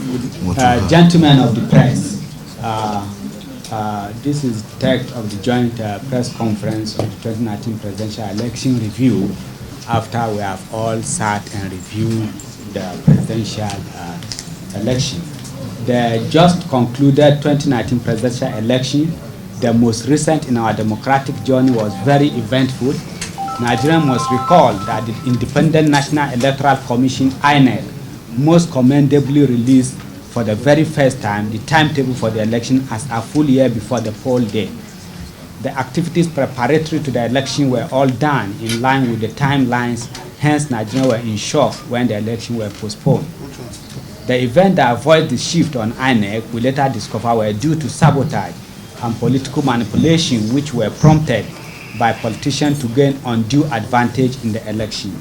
Gentlemen of the press, this is text of the joint press conference of the 2019 presidential election review after we have all sat and reviewed the presidential election. The just concluded 2019 presidential election, the most recent in our democratic journey, was very eventful. Nigerians must recall that the Independent National Electoral Commission, INEC, most commendably released for the very first time the timetable for the election as a full year before the poll day. The activities preparatory to the election were all done in line with the timelines, hence Nigerians were in shock when the election were postponed. The event that avoided the shift on INEC, we later discovered, were due to sabotage and political manipulation, which were prompted by politicians to gain undue advantage in the election.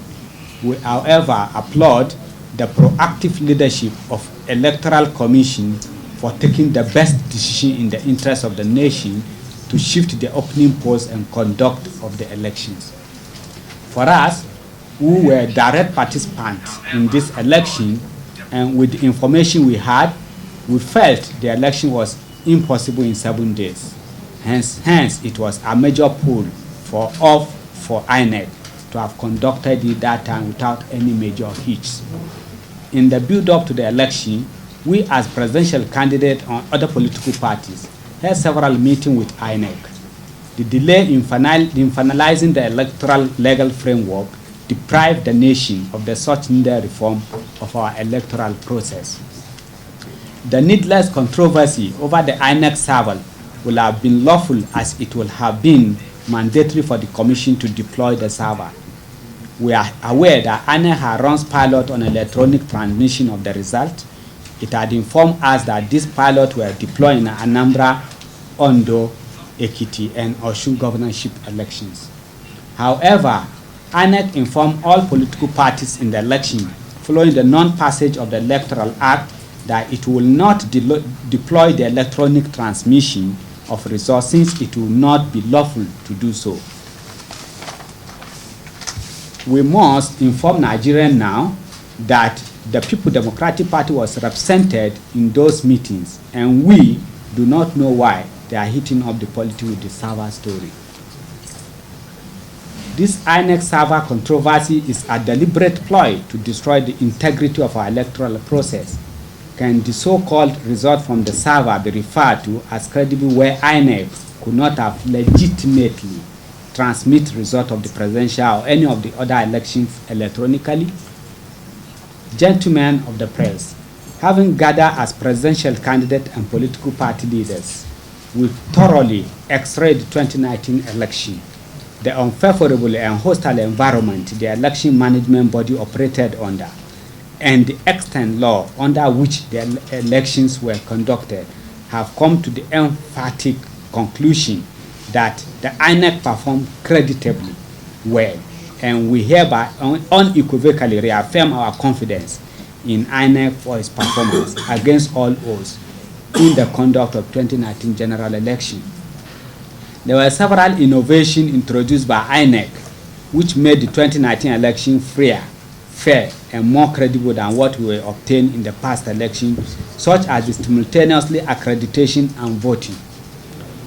We, however, applaud the proactive leadership of Electoral Commission for taking the best decision in the interest of the nation to shift the opening polls and conduct of the elections. For us, who were direct participants in this election, and with the information we had, we felt the election was impossible in 7 days. Hence, it was a major pull for INEC to have conducted it that time without any major hitches. In the build-up to the election, we as presidential candidates on other political parties had several meetings with INEC. The delay in finalizing the electoral legal framework deprived the nation of the such needed reform of our electoral process. The needless controversy over the INEC server will have been lawful, as it will have been mandatory for the Commission to deploy the server. We are aware that INEC had runs pilot on electronic transmission of the result. It had informed us that these pilots were deployed in Anambra, Ondo, Ekiti, and Osun governorship elections. However, INEC informed all political parties in the election, following the non-passage of the Electoral Act, that it will not deploy the electronic transmission of results, since it will not be lawful to do so. We must inform Nigerians now that the People Democratic Party was represented in those meetings, and we do not know why they are hitting up the politics with the server story. This INEC server controversy is a deliberate ploy to destroy the integrity of our electoral process. Can the so-called result from the server be referred to as credible, where INEC could not have legitimately transmit result of the presidential or any of the other elections electronically? Gentlemen of the press, having gathered as presidential candidate and political party leaders, we thoroughly x-rayed the 2019 election, the unfavorable and hostile environment the election management body operated under, and the extant law under which the elections were conducted, have come to the emphatic conclusion that the INEC performed creditably well, and we hereby unequivocally reaffirm our confidence in INEC for its performance against all odds in the conduct of 2019 general election. There were several innovations introduced by INEC which made the 2019 election freer, fair, and more credible than what we were obtained in the past election, such as the simultaneously accreditation and voting,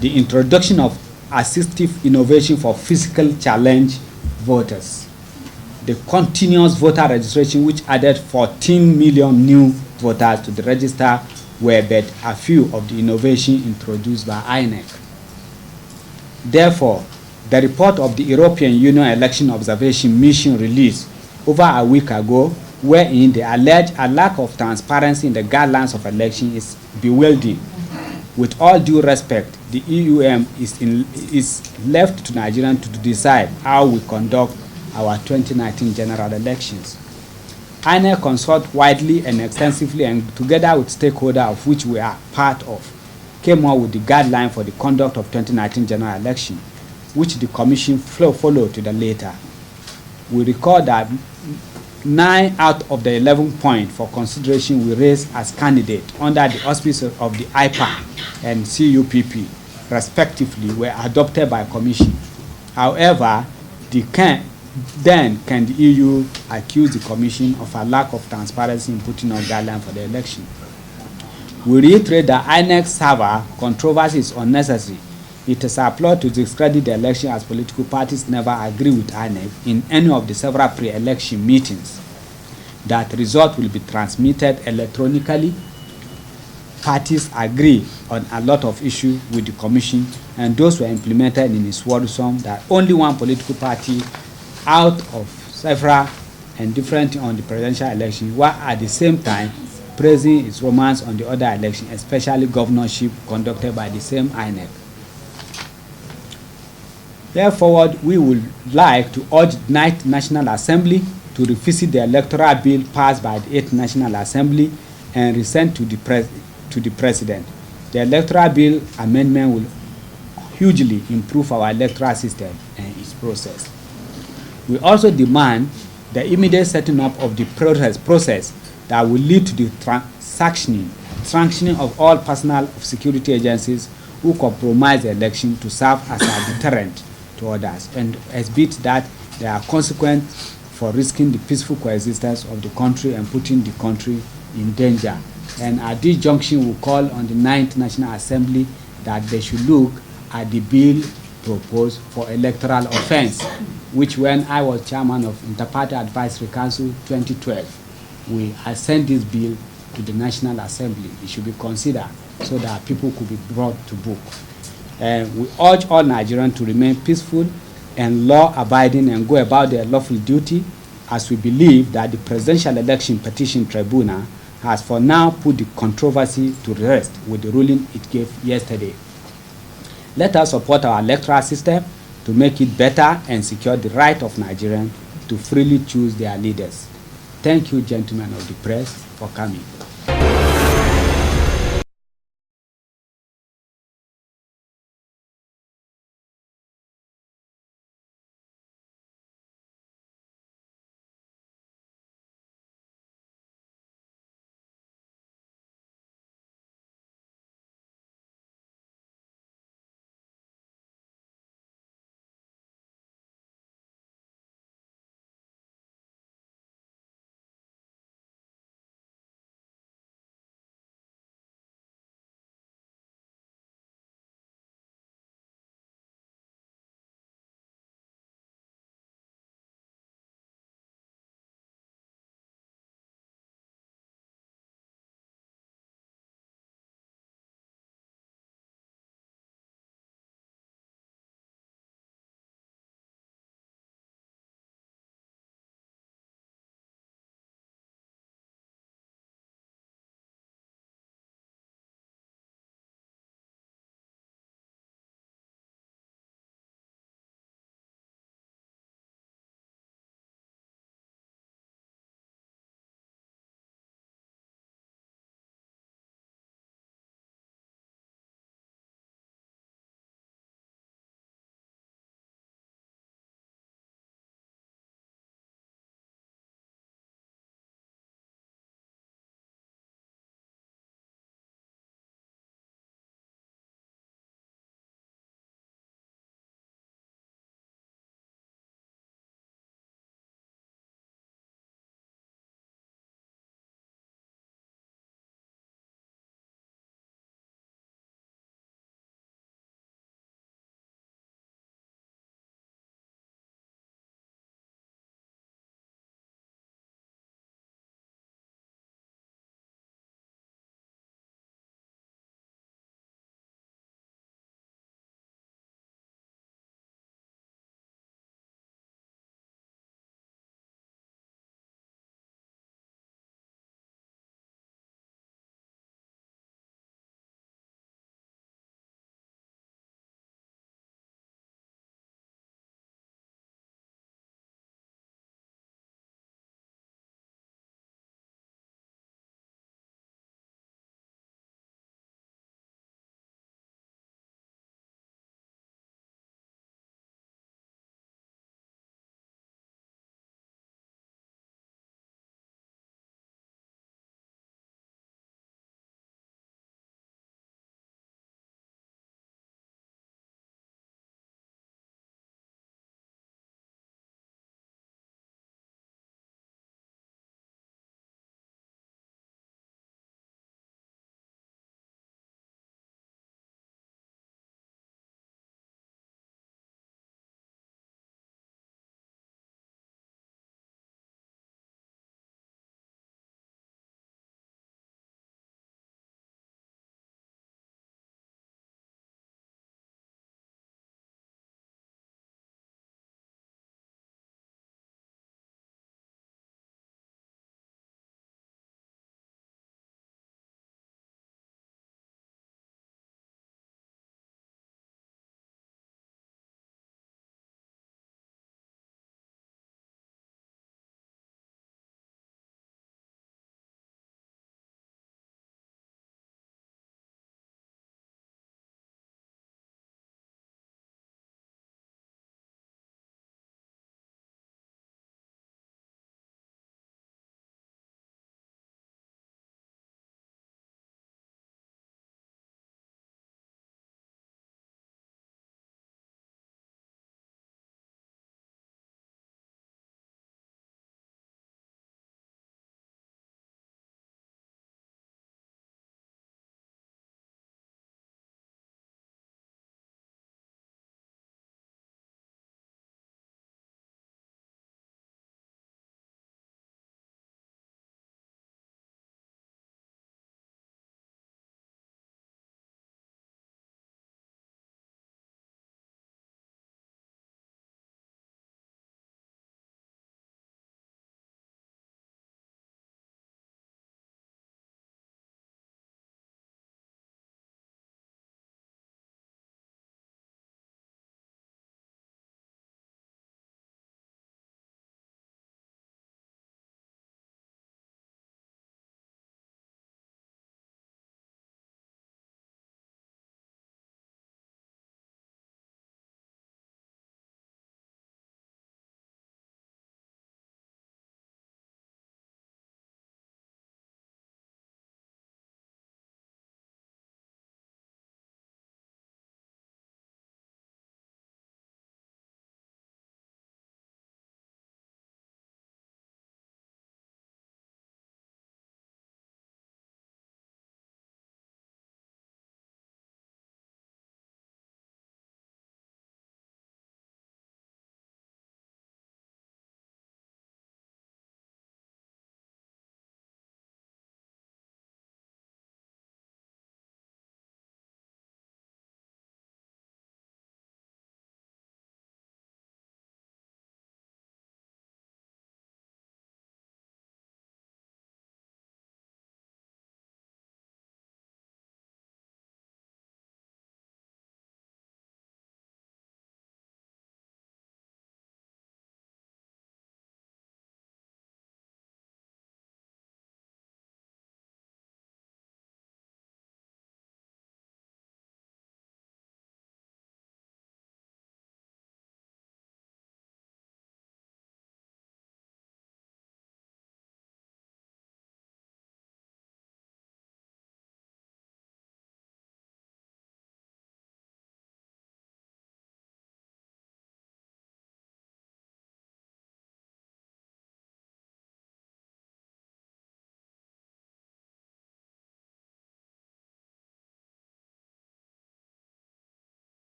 the introduction of assistive innovation for physical challenge voters, the continuous voter registration, which added 14 million new voters to the register, were but a few of the innovations introduced by INEC. Therefore, the report of the European Union Election Observation Mission released over a week ago, wherein they allege a lack of transparency in the guidelines of election, is bewildering. With all due respect, the EUM is left to Nigerians to decide how we conduct our 2019 general elections. INEC consult widely and extensively, and together with stakeholders of which we are part of, came up with the guideline for the conduct of 2019 general election, which the Commission followed to the letter. We recall that 9 out of the 11 points for consideration we raised as candidates under the auspices of the IPA and CUPP, respectively, were adopted by Commission. However, can the EU accuse the Commission of a lack of transparency in putting on guidelines for the election? We reiterate that INEC server controversy is unnecessary. It is a plot to discredit the election as political parties never agree with INEC in any of the several pre-election meetings. That result will be transmitted electronically. Parties agree on a lot of issues with the commission, and those were implemented in its worrisome that only one political party out of several and different on the presidential election, while at the same time praising its romance on the other election, especially governorship conducted by the same INEC. Therefore, we would like to urge the 9th National Assembly to revisit the electoral bill passed by the 8th National Assembly and resent to the President. The electoral bill amendment will hugely improve our electoral system and its process. We also demand the immediate setting up of the process that will lead to the sanctioning of all personnel of security agencies who compromise the election to serve as a deterrent to others, and exhibit that there are consequences for risking the peaceful coexistence of the country and putting the country in danger. And at this junction, we call on the 9th National Assembly that they should look at the bill proposed for electoral offense, which when I was chairman of Interparty Advisory Council 2012, we sent this bill to the National Assembly. It should be considered so that people could be brought to book. We urge all Nigerians to remain peaceful and law-abiding and go about their lawful duty, as we believe that the Presidential Election Petition Tribunal has for now put the controversy to rest with the ruling it gave yesterday. Let us support our electoral system to make it better and secure the right of Nigerians to freely choose their leaders. Thank you, gentlemen of the press, for coming.